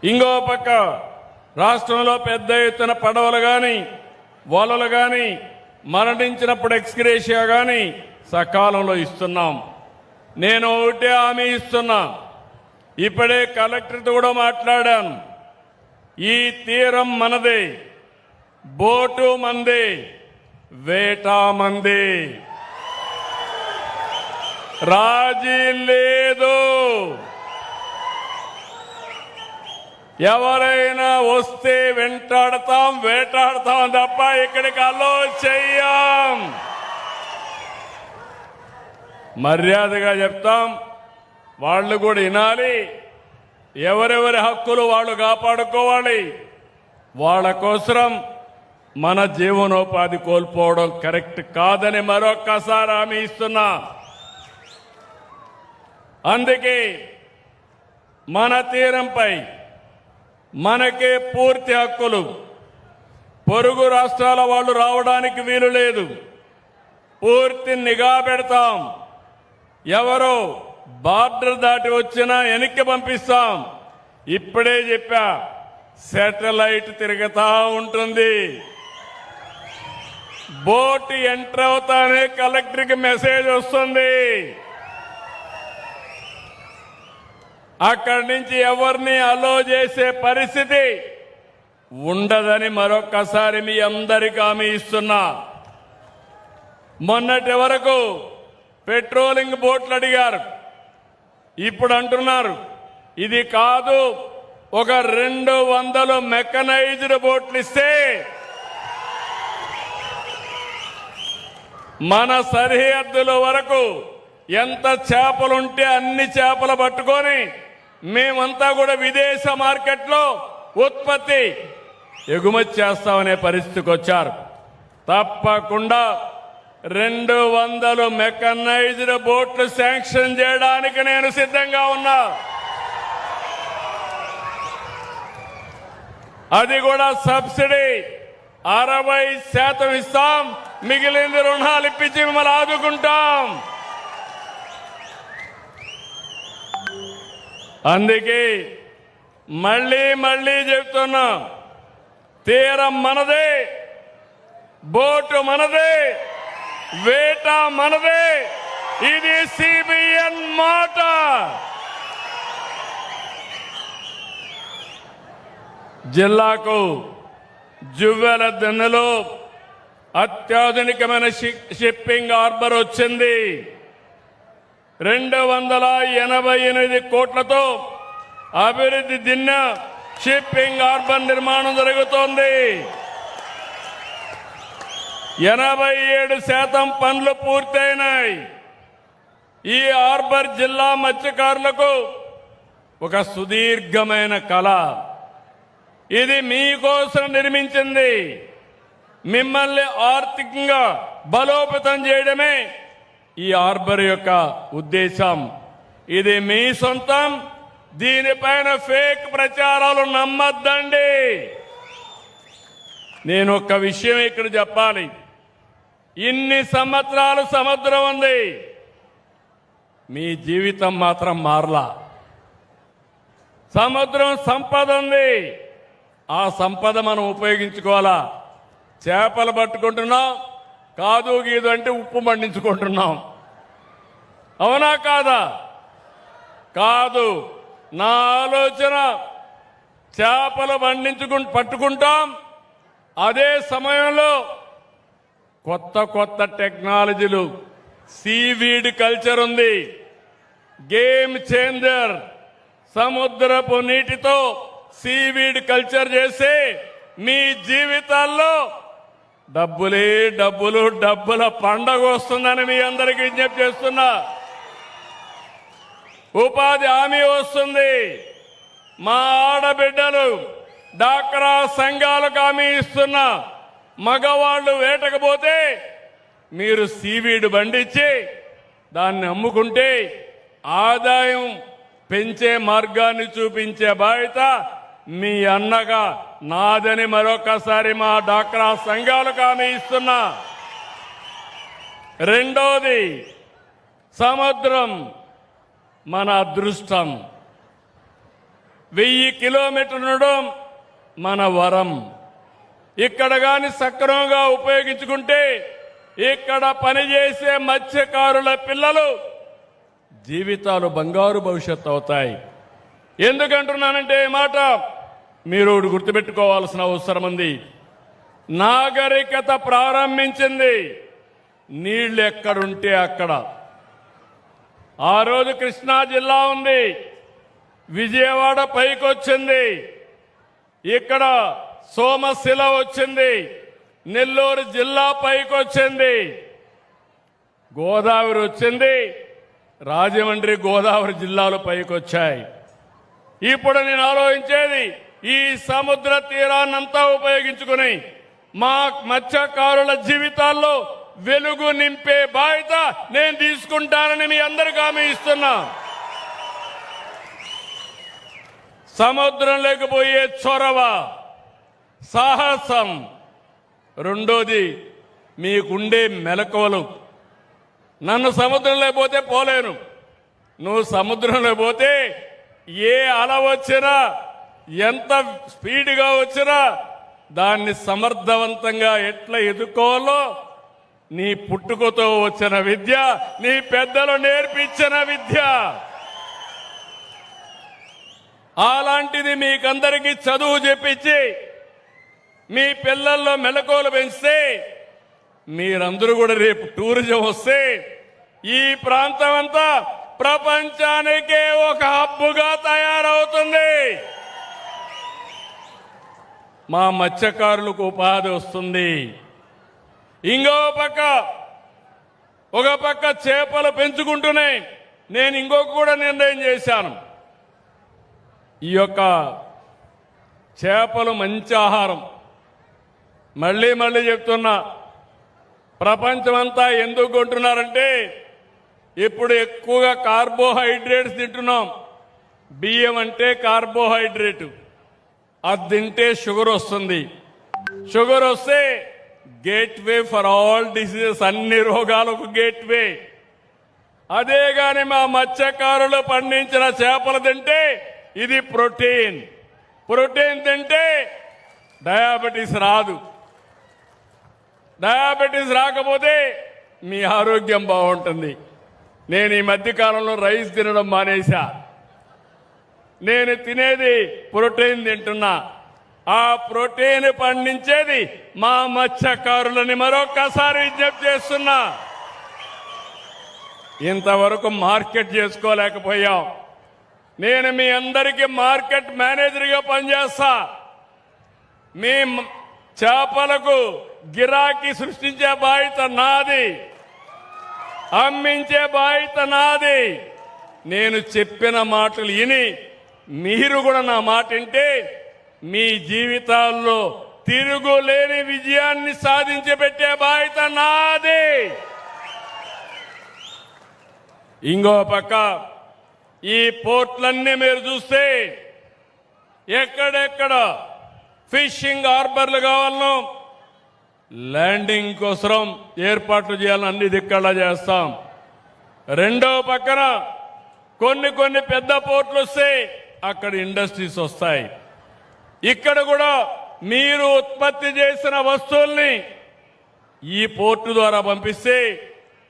ఇంకో పక్క రాష్ట్రంలో పెద్ద ఎత్తున పడవలు కానీ వలలు కానీ మరణించినప్పుడు ఎక్స్గ్రేషియా కానీ సకాలంలో ఇస్తున్నాం. నేను ఒకటే హామీ ఇస్తున్నా, ఇప్పుడే కలెక్టర్తో కూడా మాట్లాడాను. ఈ తీరం మనదే, బోటు మందే, వేట మందే, రాజీ లేదు. ఎవరైనా వస్తే వెంటాడతాం, వేటాడతాం తప్ప ఇక్కడికి అలో చెయ్యం. మర్యాదగా చెప్తాం, వాళ్ళు కూడా వినాలి. ఎవరెవరి హక్కులు వాళ్ళు కాపాడుకోవాలి. వాళ్ళ కోసం మన జీవనోపాధి కోల్పోవడం కరెక్ట్ కాదని మరొక్కసారి హామీ ఇస్తున్నా. అందుకే మన తీరంపై మనకే పూర్తి హక్కులు. పొరుగు రాష్ట్రాల వాళ్ళు రావడానికి వీలు లేదు. పూర్తి నిఘా పెడతాం. ఎవరో బార్డర్ దాటి వచ్చినా వెనక్కి పంపిస్తాం. ఇప్పుడే చెప్పా, శాటిలైట్ తిరుగుతా ఉంటుంది. బోట్ ఎంటర్ అవుతానే కలెక్టర్కి మెసేజ్ వస్తుంది. అక్కడి నుంచి ఎవరిని అలో చేసే పరిస్థితి ఉండదని మరొక్కసారి మీ అందరికీ హామీ ఇస్తున్నా. మొన్నటి వరకు పెట్రోలింగ్ బోట్లు అడిగారు. ఇప్పుడు అంటున్నారు ఇది కాదు, ఒక 200 మెకనైజ్డ్ బోట్లు ఇస్తే మన సరిహద్దుల వరకు ఎంత చేపలుంటే అన్ని చేపలు పట్టుకొని మేమంతా కూడా విదేశ మార్కెట్లో ఉత్పత్తి ఎగుమతి చేస్తామనే పరిస్థితికి వచ్చారు. తప్పకుండా 200 మెకనైజ్డ్ బోట్లు శాంక్షన్ చేయడానికి నేను సిద్ధంగా ఉన్నా. అది కూడా సబ్సిడీ 60% ఇస్తాం. మిగిలింది రుణాలు ఇప్పించి మిమ్మల్ని ఆదుకుంటాం. అందుకే మళ్ళీ మళ్ళీ చెప్తున్నా, తీరం మనదే, బోటు మనదే, వేట మనదే. ఇది సిబిఎన్ మాట. జిల్లాకు జువ్వెల దిన్నెలో అత్యాధునికమైన షిప్పింగ్ హార్బర్ వచ్చింది. 288 కోట్లతో అభివృద్ధి దిన్న షిప్పింగ్ హార్బర్ నిర్మాణం జరుగుతోంది. 87% పనులు పూర్తయినాయి. ఈ హార్బర్ జిల్లా మత్స్యకారులకు ఒక సుదీర్ఘమైన కళ. ఇది మీకోసం నిర్మించింది. మిమ్మల్ని ఆర్థికంగా బలోపేతం చేయడమే ఈ హార్బర్ యొక్క ఉద్దేశం. ఇది మీ సొంతం. దీనిపైన ఫేక్ ప్రచారాలు నమ్మద్దండి. నేను ఒక విషయం ఇక్కడ చెప్పాలి. ఇన్ని సంవత్సరాలు సముద్రం ఉంది, మీ జీవితం మాత్రం మారలా. సముద్రం సంపద ఉంది, ఆ సంపద మనం ఉపయోగించుకోవాలా. చేపలు పట్టుకుంటున్నాం, కాదు గీదు అంటే ఉప్పు మండించుకుంటున్నాం. అవునా కాదా? కాదు. నా ఆలోచన చేపలు పట్టుకుంటాం, అదే సమయంలో కొత్త కొత్త టెక్నాలజీలు, సీవీడ్ కల్చర్ ఉంది, గేమ్ చేంజర్. సముద్రపు నీటితో సీవీడ్ కల్చర్ చేసి మీ జీవితాల్లో డబ్బులే డబ్బులు, డబ్బుల పండగ వస్తుందని మీ అందరికీ విజ్ఞప్తి చేస్తున్నా. ఉపాధి హామీ వస్తుంది. మా ఆడబిడ్డలు డాక్రా సంఘాలకు హామీ ఇస్తున్నా. మగవాళ్ళు వేటకపోతే మీరు సీవీడ్ బండిచ్చి దాన్ని అమ్ముకుంటే ఆదాయం పెంచే మార్గాన్ని చూపించే బాధ్యత మీ అన్నగా నాదని మరొకసారి మా డాక్రా సంఘాలకు హామీ ఇస్తున్నా. రెండోది, సముద్రం మన అదృష్టం. 1000 కిలోమీటర్లు ఉండడం మన వరం. ఇక్కడ గాని సక్రమంగా ఉపయోగించుకుంటే ఇక్కడ పనిచేసే మత్స్యకారుల పిల్లలు జీవితాలు బంగారు భవిష్యత్తు అవుతాయి. ఎందుకంటున్నానంటే ఈ మాట మీరు గుర్తుపెట్టుకోవాల్సిన అవసరం ఉంది. నాగరికత ప్రారంభించింది నీళ్లు ఎక్కడుంటే అక్కడ. ఆ రోజు కృష్ణా జిల్లా ఉంది, విజయవాడ పైకొచ్చింది, ఇక్కడ సోమశిల వచ్చింది, నెల్లూరు జిల్లా పైకొచ్చింది, గోదావరి వచ్చింది, రాజమండ్రి గోదావరి జిల్లాలు పైకొచ్చాయి. ఇప్పుడు నేను ఆలోచించేది ఈ సముద్ర తీరాన్నంతా ఉపయోగించుకుని మా మత్స్యకారుల జీవితాల్లో వెలుగు నింపే బాధ్యత నేను తీసుకుంటానని మీ అందరికీ హామీ ఇస్తున్నా. సముద్రం లేకపోయే చొరవ, సాహసం, రెండోది మీకుండే మెలకువలు. నన్ను సముద్రంలో పోతే పోలేను, నువ్వు సముద్రంలో పోతే ఏ అల వచ్చినా ఎంత స్పీడ్గా వచ్చినా దాన్ని సమర్థవంతంగా ఎట్లా ఎదుర్కోవాలో నీ పుట్టుకతో వచ్చిన విద్య, నీ పెద్దలు నేర్పించిన విద్య. అలాంటిది మీకందరికీ చదువు చెప్పించి మీ పిల్లల్లో మెలకువలు పెంచితే మీరందరూ కూడా రేపు టూరిజం వస్తే ఈ ప్రాంతం అంతా ప్రపంచానికే ఒక హబ్బుగా తయారవుతుంది. మా మత్స్యకారులకు ఉపాధి వస్తుంది. ఒక పక్క చేపలు పెంచుకుంటూనే నేను ఇంకొక కూడా నిర్ణయం చేశాను. ఈ యొక్క చేపలు మంచి ఆహారం. మళ్ళీ చెప్తున్నా, ప్రపంచమంతా ఎందుకు కొంటున్నారంటే ఇప్పుడు ఎక్కువగా కార్బోహైడ్రేట్స్ తింటున్నాం. బియ్యం అంటే కార్బోహైడ్రేట్, అది తింటే షుగర్ వస్తుంది. షుగర్ వస్తే గేట్వే ఫర్ ఆల్ డిసీజెస్, అన్ని రోగాలకు గేట్వే. అదే గాని మా మత్స్యకారులు పండించిన చేపలు తింటే ఇది ప్రోటీన్. ప్రోటీన్ తింటే డయాబెటీస్ రాదు. డయాబెటీస్ రాకపోతే మీ ఆరోగ్యం బాగుంటుంది. నేను ఈ మధ్యకాలంలో రైస్ తినడం మానేశా. నేను తినేది ప్రోటీన్ తింటున్నా. ఆ ప్రోటీన్ పండించేది మా మత్స్యకారులని మరొక్కసారి విజ్ఞప్తి చేస్తున్నా. ఇంతవరకు మార్కెట్ చేసుకోలేకపోయాం. నేను మీ అందరికీ మార్కెట్ మేనేజర్గా పనిచేస్తా. మీ చేపలకు గిరాకీ సృష్టించే బాధ్యత నాది, అమ్మించే బాధ్యత నాది. నేను చెప్పిన మాటలు విని మీరు కూడా నా మాట వింటే మీ జీవితాల్లో తిరుగులేని విజయాన్ని సాధించి పెట్టే బాధ్యత నాది. ఇంకో పక్క ఈ పోర్ట్లన్నీ మీరు చూస్తే ఎక్కడెక్కడ ఫిషింగ్ హార్బర్లు కావాలనో ల్యాండింగ్ కోసం ఏర్పాట్లు చేయాలని అన్ని దిక్కలా చేస్తాం. రెండో పక్కన కొన్ని పెద్ద పోర్ట్లు వస్తే అక్కడ ఇండస్ట్రీస్ వస్తాయి. ఇక్కడ కూడా మీరు ఉత్పత్తి చేసిన వస్తువుల్ని ఈ పోర్టు ద్వారా పంపిస్తే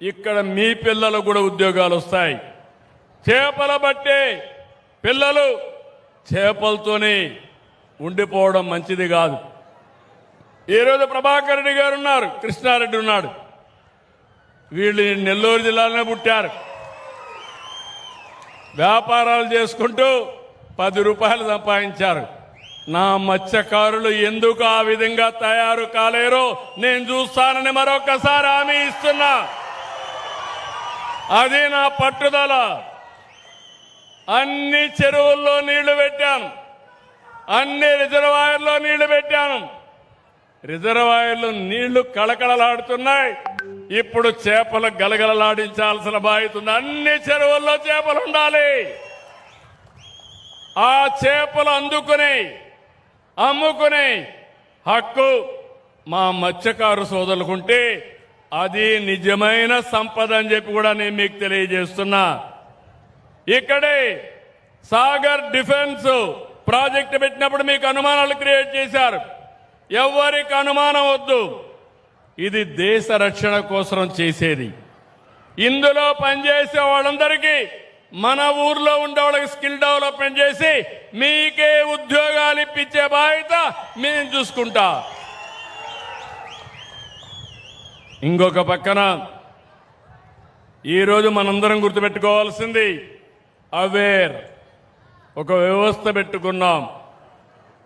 ఇక్కడ మీ పిల్లలకు కూడా ఉద్యోగాలు వస్తాయి. చేపల బట్టే పిల్లలు చేపలతోనే ఉండిపోవడం మంచిది కాదు. ఈరోజు ప్రభాకర్ రెడ్డి గారు ఉన్నారు, కృష్ణారెడ్డి ఉన్నాడు. వీళ్ళు నెల్లూరు జిల్లాలోనే పుట్టారు. వ్యాపారాలు చేసుకుంటూ 10 రూపాయలు సంపాదించారు. నా మత్స్యకారులు ఎందుకు ఆ విధంగా తయారు కాలేరో నేను చూస్తానని మరొకసారి హామీ ఇస్తున్నా. అది నా పట్టుదల. అన్ని చెరువుల్లో నీళ్లు పెట్టాను, అన్ని రిజర్వాయర్లో నీళ్లు పెట్టాను. రిజర్వాయర్లు నీళ్లు కళకళలాడుతున్నాయి. ఇప్పుడు చేపలు గలగలలాడించాల్సిన బాధ్యత ఉంది. అన్ని చెరువుల్లో చేపలు ఉండాలి. ఆ చేపలు అందుకుని అమ్ముకునే హక్కు మా మత్స్యకారు సోదరులకుంటే అది నిజమైన సంపద అని చెప్పి కూడా నేను మీకు తెలియజేస్తున్నా. ఇక్కడే సాగర్ డిఫెన్స్ ప్రాజెక్టు పెట్టినప్పుడు మీకు అనుమానాలు క్రియేట్ చేశారు. ఎవరికి అనుమానం వద్దు. ఇది దేశ రక్షణ కోసం చేసేది. ఇందులో పనిచేసే వాళ్ళందరికీ మన ఊర్లో ఉండే వాళ్ళకి స్కిల్ డెవలప్మెంట్ చేసి మీకే ఉద్యోగాలు ఇప్పించే బాధ్యత మేము చూసుకుంటా. ఇంకొక పక్కన ఈరోజు మనందరం గుర్తుపెట్టుకోవాల్సింది అవేర్ ఒక వ్యవస్థ పెట్టుకున్నాం.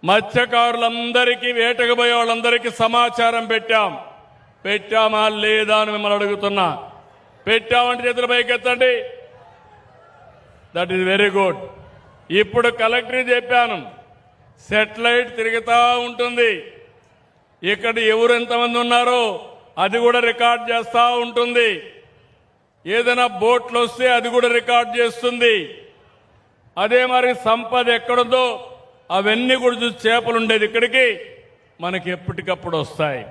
మత్స్యకారులందరికీ వేటకు పోయే వాళ్ళందరికీ సమాచారం పెట్టామా లేదా అని మిమ్మల్ని అడుగుతున్నా. పెట్టామంటే చేతుల పైకెత్తండి. That is very good. ఇప్పుడు కలెక్టర్ చెప్పాను, సెటిలైట్ తిరుగుతూ ఉంటుంది. ఇక్కడ ఎవరు ఎంతమంది ఉన్నారో అది కూడా రికార్డ్ చేస్తూ ఉంటుంది. ఏదైనా బోట్లు వస్తే అది కూడా రికార్డ్ చేస్తుంది. అదే మరి సంపద ఎక్కడుందో అవన్నీ కూడా చూసి చేపలు ఉండేది ఇక్కడికి మనకి ఎప్పటికప్పుడు వస్తాయి.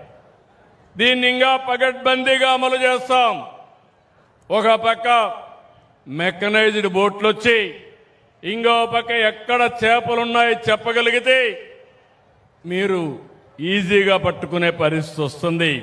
దీన్ని ఇంకా పగడ్బందీగా అమలు చేస్తాం. ఒక పక్క మెకనైజ్డ్ బోట్లు వచ్చి ఇంకో పక్క ఎక్కడ చేపలున్నాయో చెప్పగలిగితే మీరు ఈజీగా పట్టుకునే పరిస్థితి వస్తుంది.